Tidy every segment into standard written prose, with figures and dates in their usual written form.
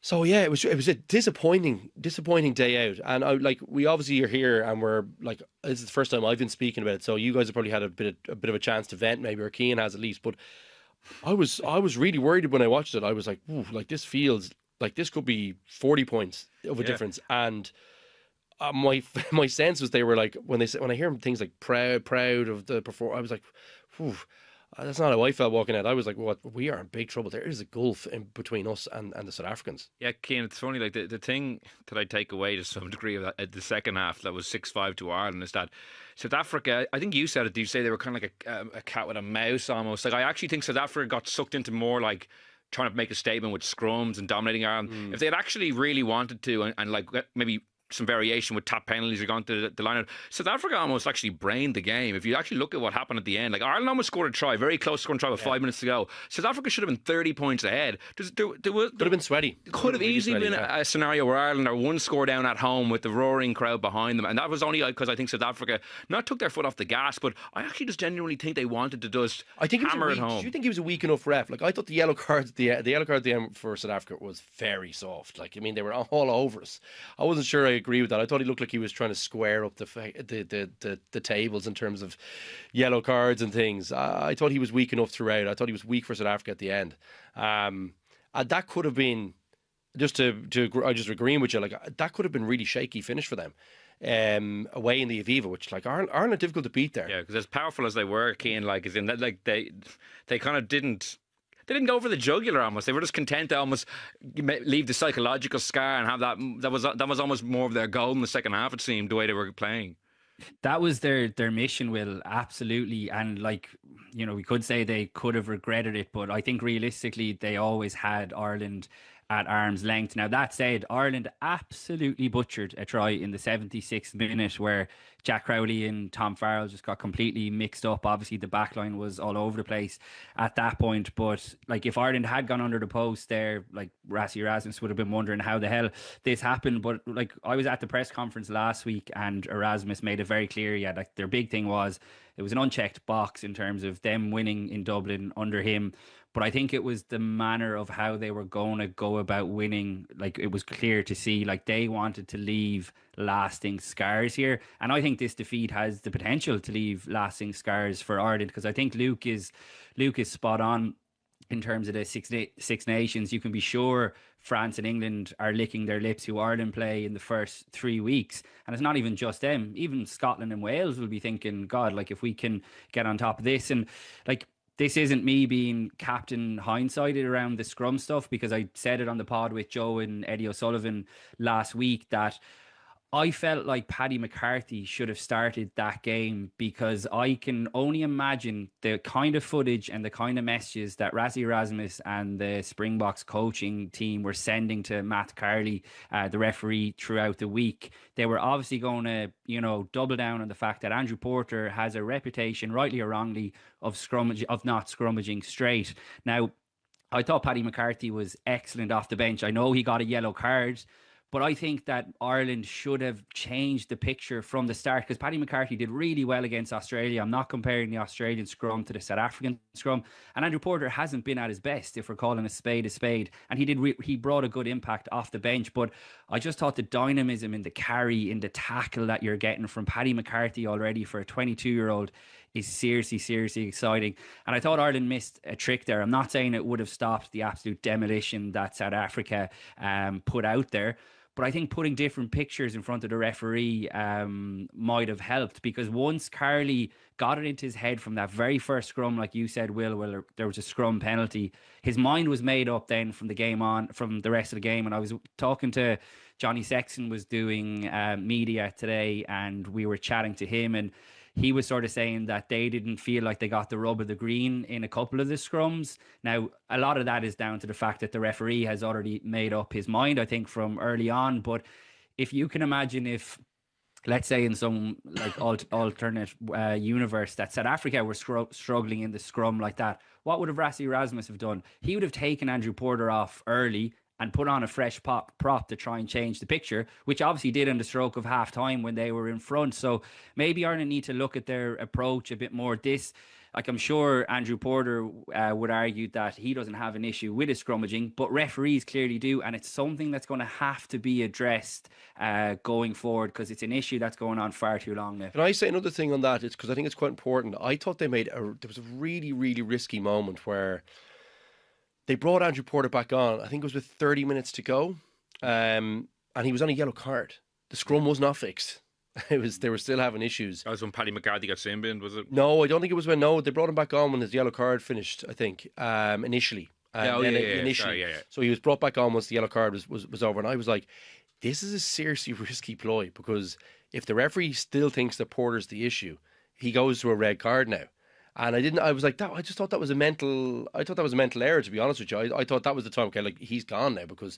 So yeah, it was a disappointing day out, and we obviously are here, and we're like, this is the first time I've been speaking about it. So you guys have probably had a bit of a chance to vent, maybe, or Cian has at least. But I was really worried when I watched it. I was like, ooh, like this feels like this could be 40 points of a Yeah. difference, and my my sense was they were like when I hear things like proud of the perform, I was like, whew, that's not how I felt walking out. I was like, what, we are in big trouble. There is a gulf in between us and the South Africans. Yeah, Cian, it's funny. Like the thing that I take away to some degree of that, the second half that was 6-5 to Ireland is that South Africa. I think you said it. You say they were kind of like a cat with a mouse almost. Like I actually think South Africa got sucked into more like trying to make a statement with scrums and dominating Ireland. If they had actually really wanted to, and like maybe some variation with tap penalties or gone to the line out. South Africa almost actually brained the game. If you actually look at what happened at the end, like Ireland almost scored a try, very close scoring try with 5 minutes to go. South Africa should have been 30 points ahead. Could have been sweaty. Could have Really easily sweaty, been yeah. a scenario where Ireland are one score down at home with the roaring crowd behind them, and that was only because I think South Africa not took their foot off the gas, but I actually just genuinely think they wanted to just I think he was hammer a it weak. home. Do you think he was a weak enough ref? Like I thought the yellow cards, the yellow card at the end for South Africa was very soft. Like I mean, they were all over us. I wasn't sure I agree with that. I thought he looked like he was trying to square up the tables in terms of yellow cards and things. I thought he was weak enough throughout. I thought he was weak for South Africa at the end. And that could have been I just agreeing with you. Like that could have been really shaky finish for them. Away in the Aviva, which like Ireland are difficult to beat there. Yeah, because as powerful as they were, Cian, like is in that, like they kind of didn't. They didn't go for the jugular almost. They were just content to almost leave the psychological scar and have that. That was almost more of their goal in the second half. It seemed the way they were playing. That was their mission, Will, absolutely. And like, we could say they could have regretted it, but I think realistically they always had Ireland at arm's length. Now that said, Ireland absolutely butchered a try in the 76th minute where Jack Crowley and Tom Farrell just got completely mixed up. Obviously the back line was all over the place at that point, but like if Ireland had gone under the post there, like Rassie Erasmus would have been wondering how the hell this happened. But like I was at the press conference last week and Erasmus made it very clear, yeah, like their big thing was it was an unchecked box in terms of them winning in Dublin under him. But I think it was the manner of how they were going to go about winning. Like it was clear to see, like they wanted to leave lasting scars here. And I think this defeat has the potential to leave lasting scars for Ireland, because I think Luke is spot on in terms of the Six Nations. You can be sure France and England are licking their lips who Ireland play in the first 3 weeks. And it's not even just them. Even Scotland and Wales will be thinking, God, like if we can get on top of this. And like, this isn't me being Captain Hindsighted around the scrum stuff, because I said it on the pod with Joe and Eddie O'Sullivan last week that I felt like Paddy McCarthy should have started that game, because I can only imagine the kind of footage and the kind of messages that Rassie Erasmus and the Springboks coaching team were sending to Matt Carley, the referee, throughout the week. They were obviously going to, double down on the fact that Andrew Porter has a reputation, rightly or wrongly, of not scrummaging straight. Now, I thought Paddy McCarthy was excellent off the bench. I know he got a yellow card, but I think that Ireland should have changed the picture from the start, because Paddy McCarthy did really well against Australia. I'm not comparing the Australian scrum to the South African scrum. And Andrew Porter hasn't been at his best, if we're calling a spade a spade. And he brought a good impact off the bench. But I just thought the dynamism in the carry, in the tackle that you're getting from Paddy McCarthy already for a 22-year-old is seriously, seriously exciting. And I thought Ireland missed a trick there. I'm not saying it would have stopped the absolute demolition that South Africa put out there, but I think putting different pictures in front of the referee might have helped, because once Carley got it into his head from that very first scrum, like you said, Will, well, there was a scrum penalty, his mind was made up then from the game on, from the rest of the game. And I was talking to Johnny Sexton, was doing media today, and we were chatting to him, and he was sort of saying that they didn't feel like they got the rub of the green in a couple of the scrums. Now, a lot of that is down to the fact that the referee has already made up his mind, I think, from early on. But if you can imagine if, let's say in some like alternate universe, that South Africa were struggling in the scrum like that, what would have Rassie Erasmus have done? He would have taken Andrew Porter off early and put on a fresh prop to try and change the picture, which obviously did in the stroke of half time when they were in front. So maybe Ireland need to look at their approach a bit more. Like, I'm sure Andrew Porter would argue that he doesn't have an issue with his scrummaging, but referees clearly do, and it's something that's going to have to be addressed going forward, because it's an issue that's going on far too long now. Can I say another thing on that? It's because I think it's quite important. I thought there was a really, really risky moment where they brought Andrew Porter back on. I think it was with 30 minutes to go, and he was on a yellow card. The scrum was not fixed. They were still having issues. That was when Paddy McCarthy got sin-binned, was it? No, I don't think it was when. No, they brought him back on when his yellow card finished, I think, initially. Initially. Sorry, yeah. So he was brought back on once the yellow card was over. And I was like, this is a seriously risky ploy, because if the referee still thinks that Porter's the issue, he goes to a red card now. And I was like, I just thought that was a mental error, to be honest with you. I thought that was the time, okay, like, he's gone now, because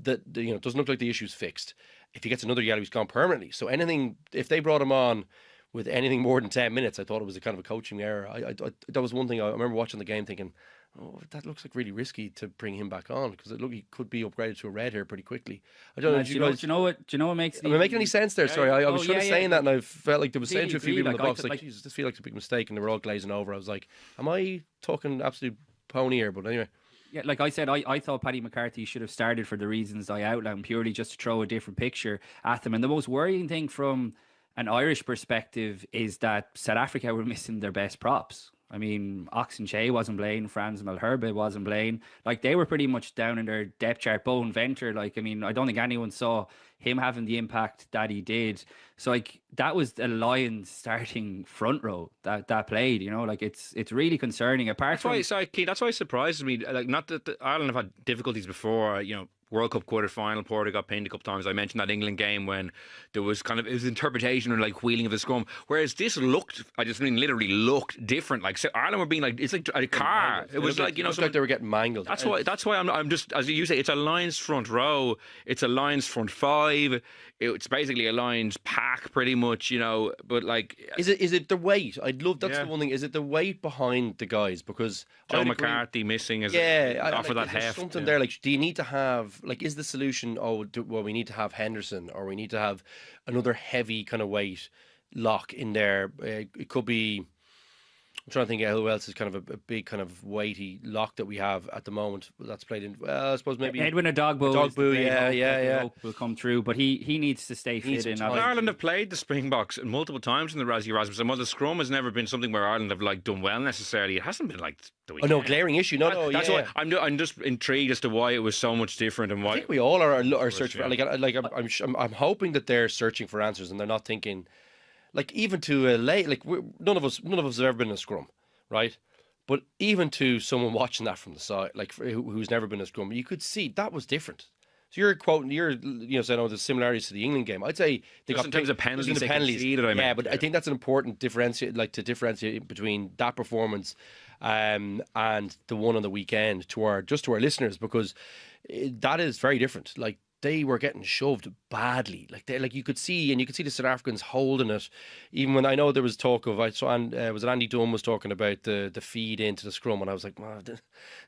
it doesn't look like the issue's fixed. If he gets another yellow, he's gone permanently. So if they brought him on with anything more than 10 minutes, I thought it was a kind of a coaching error. That was one thing I remember watching the game thinking, oh, that looks like really risky to bring him back on, because he could be upgraded to a red here pretty quickly. I don't know. Do you know what makes? Am I making any sense there? Sorry, I was saying that, and I felt like there was saying to a few people in the box, like, Jesus, this feels like a big mistake, and they were all glazing over. I was like, am I talking absolute pony here? But anyway. Yeah, like I said, I thought Paddy McCarthy should have started for the reasons I outlined, purely just to throw a different picture at them. And the most worrying thing from an Irish perspective is that South Africa were missing their best props. I mean, Oxenche wasn't playing, Franz Malherbe wasn't playing. Like, they were pretty much down in their depth chart. Bowen Venter, like, I mean, I don't think anyone saw him having the impact that he did. So, like, that was the Lions starting front row that played, like, it's really concerning. That's why it surprises me. Like, not that Ireland have had difficulties before, World Cup quarter-final, Porter got pinned a couple times. I mentioned that England game when there was it was interpretation or like wheeling of the scrum. Whereas this literally looked different. Like, so Ireland were being like, it's like a car. It was like, like they were getting mangled. That's why I'm just, as you say, it's a Lions front row. It's a Lions front five. It's basically a Lions pack pretty much, but like... Is it the weight? That's the one thing. Is it the weight behind the guys? Because... Joe McCarthy missing as offer that heft. Something there, like, do you need to have... Like, is the solution, we need to have Henderson, or we need to have another heavy kind of weight lock in there? It could be... I'm trying to think of who else is kind of a big kind of weighty lock that we have at the moment that's played in. Well, I suppose maybe Edwin Adogbo. Yeah. Will come through, but he needs to stay fit in. Ireland have played the Springboks multiple times in the Rassie Erasmus, and while the scrum has never been something where Ireland have like done well necessarily, it hasn't been like the weekend. Oh no, glaring issue. That's why I'm just intrigued as to why it was so much different and why. I think we all are searching for. I'm hoping that they're searching for answers and they're not thinking. Like, even to a late, like, none of us have ever been in a scrum, right? But even to someone watching that from the side, like, who's never been in a scrum, you could see that was different. So you're saying, there's similarities to the England game. I'd say they got in terms of penalties. But I think that's an important differentiate between that performance and the one on the weekend to our listeners, because that is very different. Like, they were getting shoved badly. Like you could see the South Africans holding it. Even when I know there was talk of, was it Andy Dunn was talking about the feed into the scrum, and I was like, it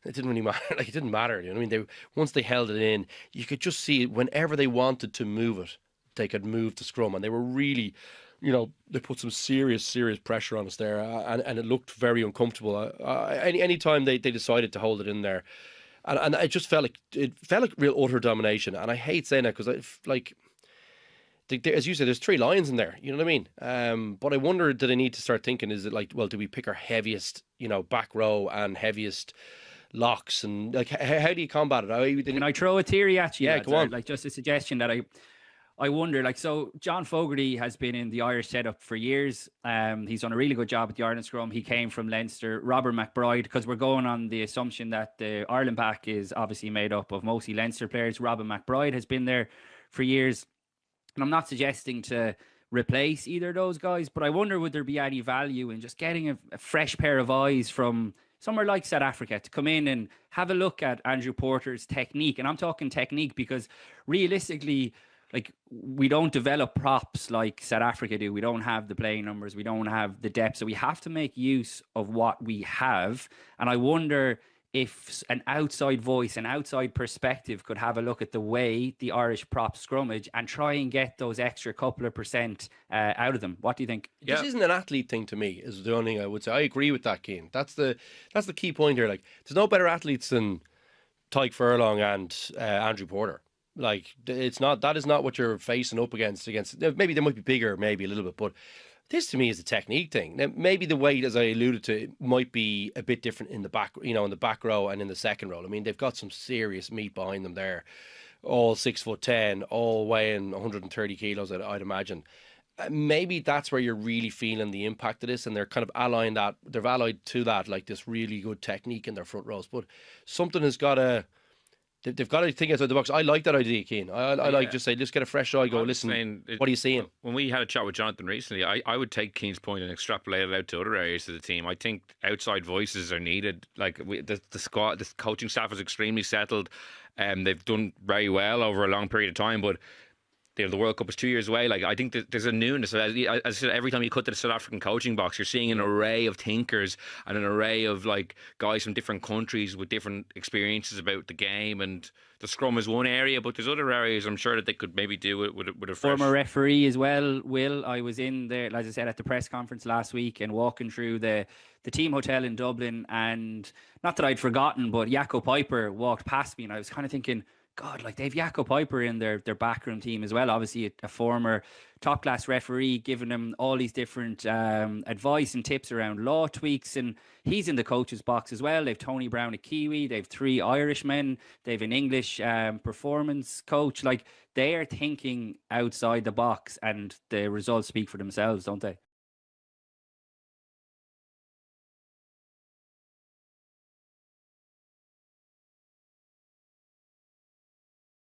didn't really matter. Like, it didn't matter. You know what I mean? Once they held it in, you could just see whenever they wanted to move it, they could move the scrum, and they were really, they put some serious pressure on us there, and it looked very uncomfortable. Any time they decided to hold it in there. And it just felt like real utter domination. And I hate saying that, because as you said, there's 3 Lions in there. You know what I mean? But I wonder, did I need to start thinking, is it like, well, do we pick our heaviest, back row and heaviest locks? And like, how do you combat it? Can I throw a theory at you? Yeah, go on. Like, just a suggestion that I wonder, like, so John Fogarty has been in the Irish setup for years. He's done a really good job at the Ireland scrum. He came from Leinster. Robert McBride, because we're going on the assumption that the Ireland pack is obviously made up of mostly Leinster players. Robert McBride has been there for years. And I'm not suggesting to replace either of those guys, but I wonder, would there be any value in just getting a fresh pair of eyes from somewhere like South Africa to come in and have a look at Andrew Porter's technique? And I'm talking technique because realistically, like, we don't develop props like South Africa do. We don't have the playing numbers. We don't have the depth. So we have to make use of what we have. And I wonder if an outside voice, an outside perspective could have a look at the way the Irish prop scrummage and try and get those extra couple of percent out of them. What do you think? It just isn't an athlete thing to me, is the only thing I would say. I agree with that, Cian. That's the key point here. Like, there's no better athletes than Tyke Furlong and Andrew Porter. Like, it's not, that is not what you're facing up against. Maybe they might be bigger, maybe a little bit, but this to me is a technique thing. Now, maybe the weight, as I alluded to, might be a bit different in the back, in the back row and in the second row. I mean, they've got some serious meat behind them there, all 6'10", all weighing 130 kilos, I'd imagine. Maybe that's where you're really feeling the impact of this, and they're kind of they've allied to that, like this really good technique in their front rows. But something has got to. They've got to think outside the box. I like that idea, Cian. I like just say, let's get a fresh eye. Go, listen, what are you seeing? When we had a chat with Jonathan recently, I would take Cian's point and extrapolate it out to other areas of the team. I think outside voices are needed. Like the squad, the coaching staff is extremely settled. They've done very well over a long period of time, but the World Cup is 2 years away. Like, I think that there's a newness. As I said, every time you cut to the South African coaching box, you're seeing an array of thinkers and an array of like guys from different countries with different experiences about the game. And the scrum is one area, but there's other areas I'm sure that they could maybe do it with a fresh... Former referee as well, Will. I was in there, as I said, at the press conference last week and walking through the team hotel in Dublin, and not that I'd forgotten, but Jaco Piper walked past me, and I was kind of thinking, God, like, they've Jaco Piper in their backroom team as well. Obviously, a former top class referee, giving them all these different advice and tips around law tweaks. And he's in the coach's box as well. They've Tony Brown, a Kiwi. They've 3 Irishmen. They've an English performance coach. Like, they are thinking outside the box, and the results speak for themselves, don't they?